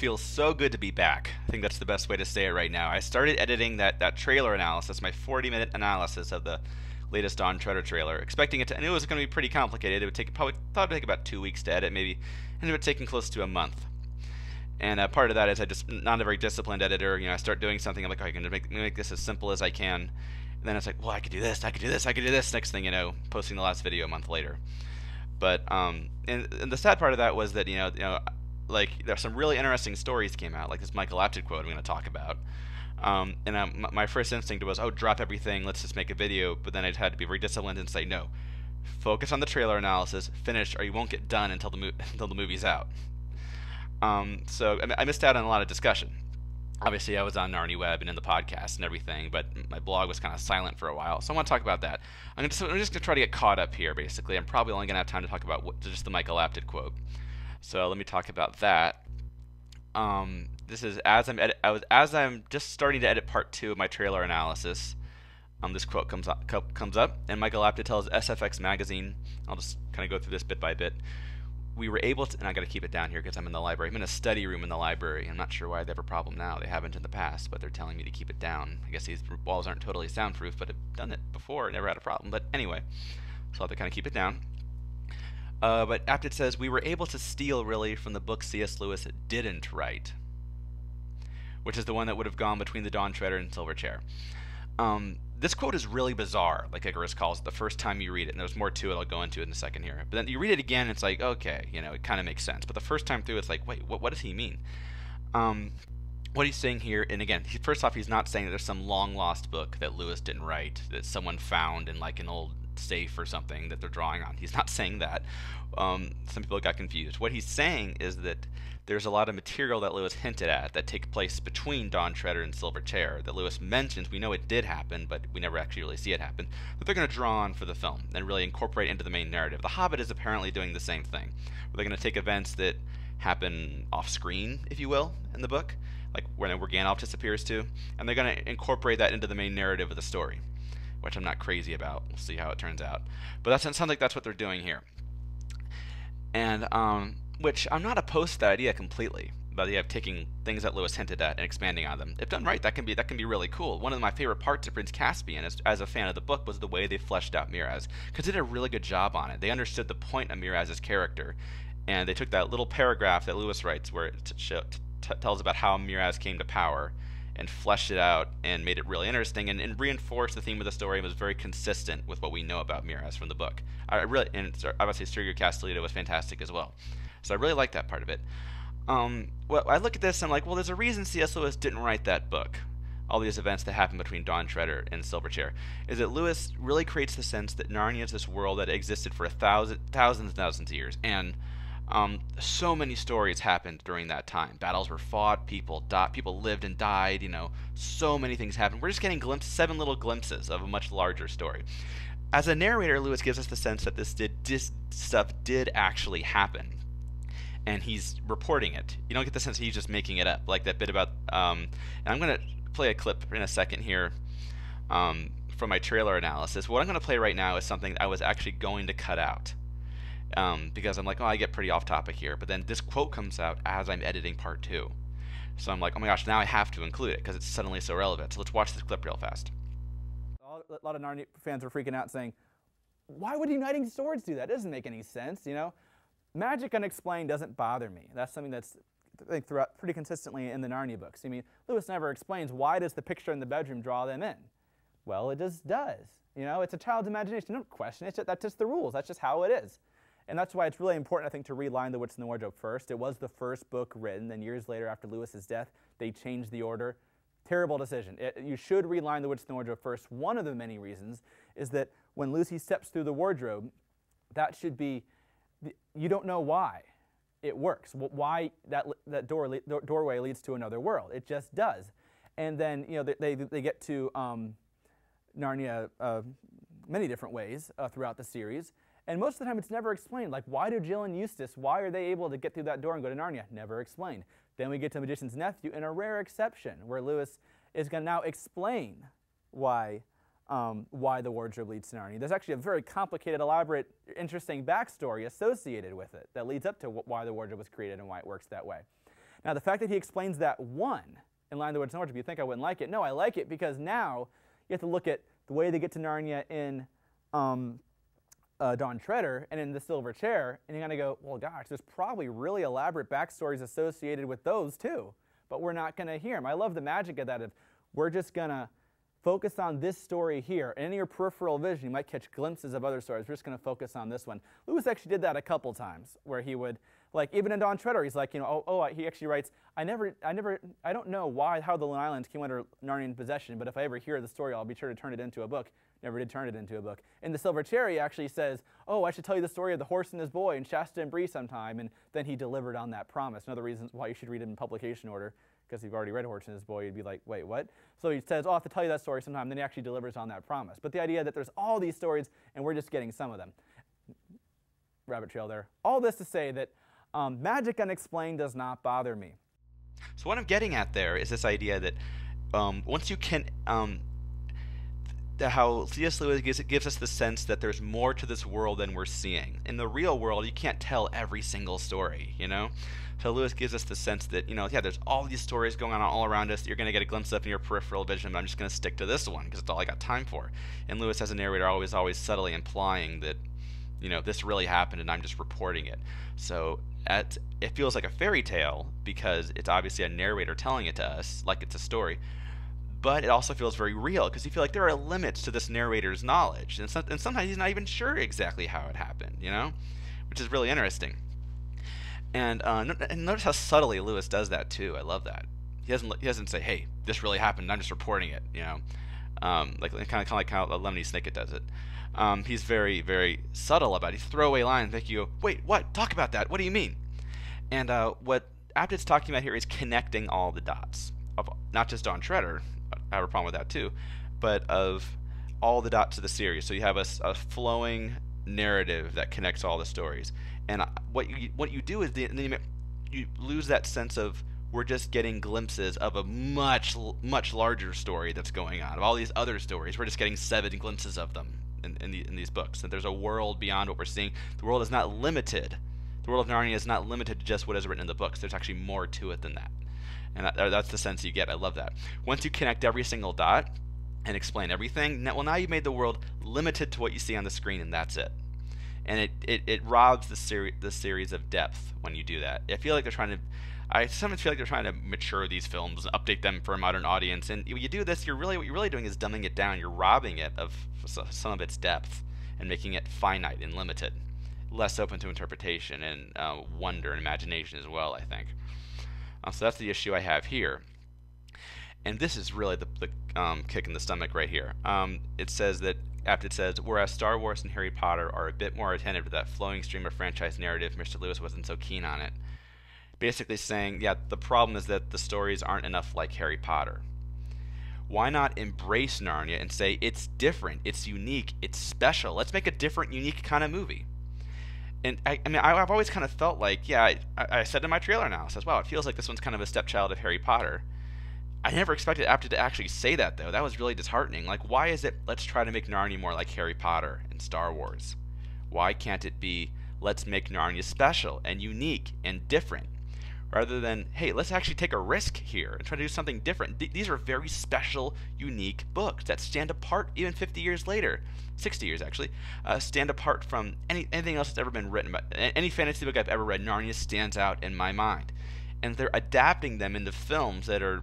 feels so good to be back. I think that's the best way to say it right now. I started editing that trailer analysis, my 40-minute analysis of the latest Dawn Treader trailer, expecting it to. I knew it was going to be pretty complicated. It would take thought it would take about 2 weeks to edit, maybe ended up taking close to a month. And part of that is I just not a very disciplined editor. I start doing something, I'm like, oh, I'm going to make this as simple as I can. And then it's like, well, I could do this, I could do this, I could do this. Next thing you know, posting the last video a month later. But and the sad part of that was that like there's some really interesting stories came out, like this Michael Apted quote I'm going to talk about. My first instinct was, oh, drop everything, let's just make a video. But then I had to be very disciplined and say, no, focus on the trailer analysis, finish, or you won't get done until the movie's out. So I missed out on a lot of discussion. Obviously, I was on Narnia Web and in the podcast and everything, but my blog was kind of silent for a while. So I want to talk about that. I'm just going to try to get caught up here, basically. I'm probably only going to have time to talk about just the Michael Apted quote. So let me talk about that. This is as I'm just starting to edit part 2 of my trailer analysis. This quote comes up, and Michael Apted tells SFX Magazine. I'll just kind of go through this bit by bit. We were able to, and I got to keep it down here because I'm in the library. I'm in a study room in the library. I'm not sure why they have a problem now. They haven't in the past, but they're telling me to keep it down. I guess these walls aren't totally soundproof, but I've done it before, never had a problem. But anyway, so I'll have to kind of keep it down. But Apted says, we were able to steal, really, from the book C.S. Lewis didn't write, which is the one that would have gone between the Dawn Treader and Silverchair. This quote is really bizarre, like Icarus calls it, the first time you read it, and there's more to it I'll go into in a second here. But then you read it again, it's like, okay, it kind of makes sense. But the first time through, it's like, wait, what does he mean? What he's saying here, and again, first off, he's not saying that there's some long-lost book that Lewis didn't write, that someone found in like an old safe or something that they're drawing on. He's not saying that. Some people got confused. What he's saying is that there's a lot of material that Lewis hinted at that take place between Dawn Treader and Silverchair that Lewis mentions. We know it did happen, but we never actually really see it happen, that they're going to draw on for the film and really incorporate into the main narrative. The Hobbit is apparently doing the same thing, where they're going to take events that happen off-screen, if you will, in the book, like where Gandalf disappears too, and they're going to incorporate that into the main narrative of the story, which I'm not crazy about. We'll see how it turns out. But that sounds like that's what they're doing here. And which I'm not opposed to that idea completely, the idea of taking things that Lewis hinted at and expanding on them. If done right, that can be really cool. One of my favorite parts of Prince Caspian, as a fan of the book, was the way they fleshed out Miraz, because they did a really good job on it. They understood the point of Miraz's character, and they took that little paragraph that Lewis writes where it tells about how Miraz came to power, and fleshed it out and made it really interesting and reinforced the theme of the story and was very consistent with what we know about Miraz from the book. And obviously Sergio Castellito was fantastic as well. So I really like that part of it. Well, I look at this and I'm like, well, there's a reason C.S. Lewis didn't write that book. All these events that happen between Dawn Treader and Silverchair is that Lewis really creates the sense that Narnia is this world that existed for thousands of years, and so many stories happened during that time. Battles were fought, people lived and died, so many things happened. We're just getting 7 little glimpses of a much larger story. As a narrator, Lewis gives us the sense that this stuff did actually happen, and he's reporting it. You don't get the sense he's just making it up, like that bit about, and I'm going to play a clip in a second here from my trailer analysis. What I'm going to play right now is something I was actually going to cut out. Because I'm like, oh, I get pretty off topic here. But then this quote comes out as I'm editing part 2. So I'm like, oh my gosh, now I have to include it because it's suddenly so relevant. So let's watch this clip real fast. A lot of Narnia fans were freaking out saying, why would uniting swords do that? It doesn't make any sense, Magic unexplained doesn't bother me. That's something that's throughout pretty consistently in the Narnia books. I mean, Lewis never explains why does the picture in the bedroom draw them in. Well, it just does. It's a child's imagination. Don't question it. That's just the rules. That's just how it is. And that's why it's really important, I think, to reline The Witch in the Wardrobe first. It was the first book written, then years later after Lewis's death, they changed the order. Terrible decision. You should reline The Witch in the Wardrobe first. One of the many reasons is that when Lucy steps through the wardrobe, that should be, you don't know why it works, why that doorway leads to another world. It just does. And then, they get to Narnia many different ways throughout the series. And most of the time it's never explained. Like, why do Jill and Eustace, why are they able to get through that door and go to Narnia? Never explained. Then we get to Magician's Nephew in a rare exception where Lewis is going to now explain why the wardrobe leads to Narnia. There's actually a very complicated, elaborate, interesting backstory associated with it that leads up to why the wardrobe was created and why it works that way. Now, the fact that he explains that one in Line of the Woods North, if you think I wouldn't like it, no, I like it because now you have to look at the way they get to Narnia in Dawn Treader and in The Silver Chair, and you're going to go, well, gosh, there's probably really elaborate backstories associated with those too, but we're not going to hear them. I love the magic of that. If we're just going to focus on this story here, and in your peripheral vision, you might catch glimpses of other stories. We're just going to focus on this one. Lewis actually did that a couple times, where he would, like, even in Dawn Treader, he's like, you know, he actually writes, I don't know how the Lone Islands came under Narnian possession, but if I ever hear the story, I'll be sure to turn it into a book. Never did turn it into a book. In The Silver Chair, he actually says, oh, I should tell you the story of the horse and his boy in Shasta and Bree sometime, and then he delivered on that promise. Another reason why you should read it in publication order, because if you've already read Horse and His Boy, you'd be like, wait, what? So he says, oh, I have to tell you that story sometime, then he actually delivers on that promise. But the idea that there's all these stories, and we're just getting some of them. Rabbit trail there. All this to say that magic unexplained does not bother me. So what I'm getting at there is this idea that once you can, how C.S. Lewis gives us the sense that there's more to this world than we're seeing. In the real world, you can't tell every single story, you know? So Lewis gives us the sense that, you know, yeah, there's all these stories going on all around us that you're going to get a glimpse of in your peripheral vision, but I'm just going to stick to this one because it's all I got time for. And Lewis, as a narrator, always subtly implying that, you know, this really happened and I'm just reporting it. So it feels like a fairy tale because it's obviously a narrator telling it to us like it's a story, but it also feels very real because you feel like there are limits to this narrator's knowledge, and sometimes he's not even sure exactly how it happened, you know, which is really interesting. And notice how subtly Lewis does that too. I love that. He doesn't say, "Hey, this really happened. I'm just reporting it." You know, like kind of like how Lemony Snicket does it. He's very, very subtle about it. He's throwaway lines make you go, "Wait, what? Talk about that. What do you mean?" And what Apted's talking about here is connecting all the dots of not just Dawn Treader. I have a problem with that too, but of all the dots of the series. So you have a flowing narrative that connects all the stories. And what you do is you lose that sense of we're just getting glimpses of a much larger story that's going on. Of all these other stories, we're just getting 7 glimpses of them in these books. And there's a world beyond what we're seeing. The world is not limited. The world of Narnia is not limited to just what is written in the books. There's actually more to it than that. And that's the sense you get. I love that. Once you connect every single dot and explain everything, now you've made the world limited to what you see on the screen, and that's it. And it robs the series of depth when you do that. I sometimes feel like they're trying to mature these films and update them for a modern audience. And when you do this, what you're really doing is dumbing it down. You're robbing it of some of its depth and making it finite and limited, less open to interpretation and wonder and imagination as well, I think. So that's the issue I have here. And this is really the kick in the stomach right here. It says that, Apted says, whereas Star Wars and Harry Potter are a bit more attentive to that flowing stream of franchise narrative, Mr. Lewis wasn't so keen on it. Basically saying, yeah, the problem is that the stories aren't enough like Harry Potter. Why not embrace Narnia and say, it's different, it's unique, it's special, let's make a different, unique kind of movie? And I've always kind of felt like, yeah, I said in my trailer analysis, wow, it feels like this one's kind of a stepchild of Harry Potter. I never expected Apted to actually say that, though. That was really disheartening. Like, why is it, let's try to make Narnia more like Harry Potter and Star Wars? Why can't it be, let's make Narnia special and unique and different? Rather than, hey, let's actually take a risk here and try to do something different. These are very special, unique books that stand apart even 50 years later. 60 years, actually. Stand apart from anything else that's ever been written. Any fantasy book I've ever read, Narnia stands out in my mind. And they're adapting them into films that are,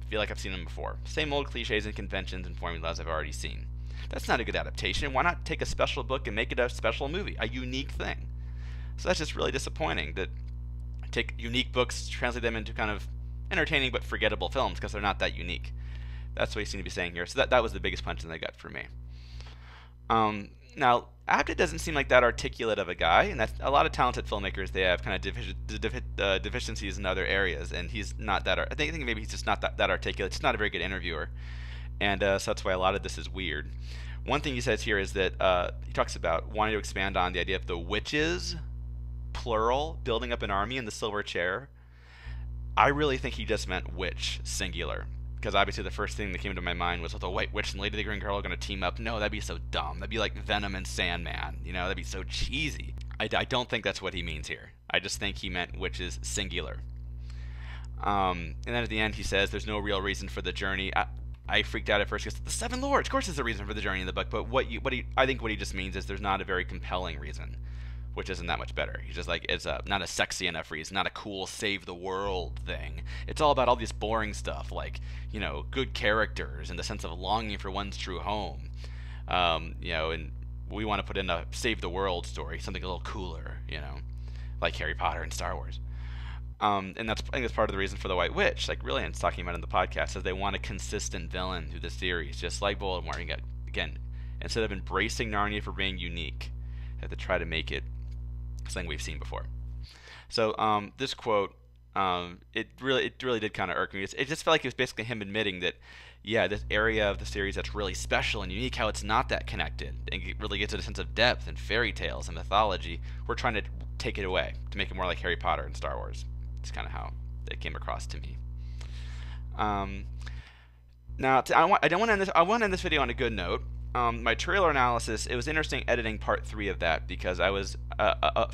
I feel like I've seen them before. Same old cliches and conventions and formulas I've already seen. That's not a good adaptation. Why not take a special book and make it a special movie, a unique thing? So that's just really disappointing that take unique books, translate them into kind of entertaining but forgettable films because they're not that unique. That's what you seem to be saying here. So that was the biggest punch in the gut for me. Now, Apted doesn't seem like that articulate of a guy, and that's a lot of talented filmmakers. They have kind of deficiencies in other areas, and he's not that. I think maybe he's just not that articulate. He's not a very good interviewer, and so that's why a lot of this is weird. One thing he says here is that he talks about wanting to expand on the idea of the witches, plural, building up an army in the Silver Chair. I really think he just meant witch, singular. Because obviously the first thing that came to my mind was, the White Witch and Lady the Green Girl are going to team up. No, that'd be so dumb. That'd be like Venom and Sandman. You know, that'd be so cheesy. I don't think that's what he means here. I just think he meant witches, singular. And then at the end he says there's no real reason for the journey. I freaked out at first because the Seven Lords, of course, there's a reason for the journey in the book. But I think what he just means is there's not a very compelling reason, which isn't that much better. He's just like, it's not a sexy enough reason, not a cool save the world thing. It's all about all this boring stuff, like, you know, good characters and the sense of longing for one's true home. You know, and we want to put in a save the world story, something a little cooler, you know, like Harry Potter and Star Wars. And I think that's part of the reason for the White Witch. Like Brilliant's talking about in the podcast, is they want a consistent villain through the series, just like Voldemort. Again, instead of embracing Narnia for being unique, they have to try to make it something we've seen before. So this quote, it really did kind of irk me. It just felt like it was basically him admitting that, yeah, this area of the series that's really special and unique, how it's not that connected and really gets at a sense of depth and fairy tales and mythology, we're trying to take it away to make it more like Harry Potter and Star Wars. It's kind of how it came across to me. Now, I want to end this video on a good note. My trailer analysis, it was interesting editing part 3 of that because I was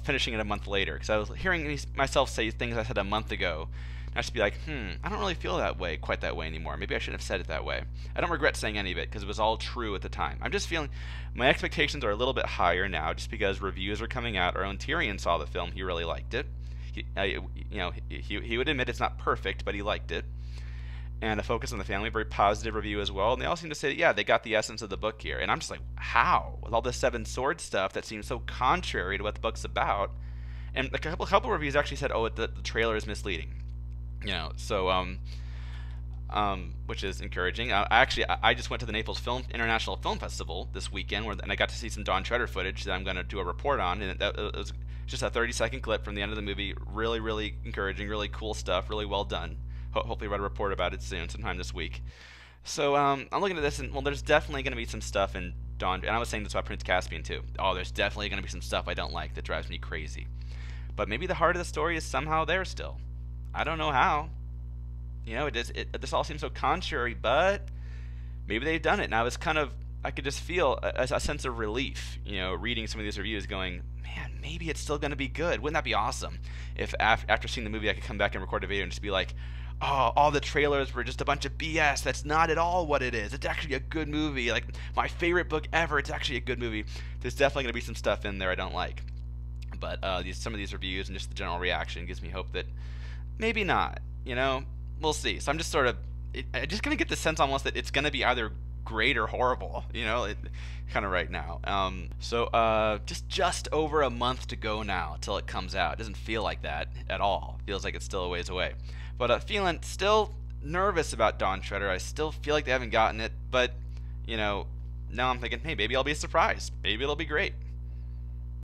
finishing it a month later, because I was hearing myself say things I said a month ago, and I should be like, I don't really feel quite that way anymore. Maybe I shouldn't have said it that way. I don't regret saying any of it because it was all true at the time. I'm just feeling my expectations are a little bit higher now, just because reviews are coming out. Our own Tyrion saw the film; he really liked it. He would admit it's not perfect, but he liked it. And A Focus on the Family, very positive review as well. And they all seem to say, yeah, they got the essence of the book here. And I'm just like, how? With all this Seven Swords stuff that seems so contrary to what the book's about. And a couple reviews actually said, oh, the trailer is misleading. You know, so which is encouraging. I just went to the Naples International Film Festival this weekend, and I got to see some Dawn Treader footage that I'm going to do a report on. And it was just a 30-second clip from the end of the movie. Really, really encouraging, really cool stuff, really well done. Hopefully write a report about it soon, sometime this week. So I'm looking at this, and well, there's definitely going to be some stuff in Dawn, and I was saying this about Prince Caspian too. Oh, there's definitely going to be some stuff I don't like that drives me crazy. But maybe the heart of the story is somehow there still. I don't know how. You know, this all seems so contrary, but maybe they've done it. Now it's kind of, I could just feel a sense of relief, you know, reading some of these reviews going, man, maybe it's still going to be good. Wouldn't that be awesome if after seeing the movie I could come back and record a video and just be like, oh, all the trailers were just a bunch of BS. That's not at all what it is. It's actually a good movie. Like, my favorite book ever. It's actually a good movie. There's definitely going to be some stuff in there I don't like. But some of these reviews and just the general reaction gives me hope that maybe not. You know, we'll see. So I'm just sort of, I'm just going to get the sense almost that it's going to be either great or horrible, you know, kind of right now. So just over a month to go now till it comes out. It doesn't feel like that at all. It feels like it's still a ways away. But feeling still nervous about Dawn Treader. I still feel like they haven't gotten it, but, you know, now I'm thinking, hey, maybe I'll be surprised. Maybe it'll be great.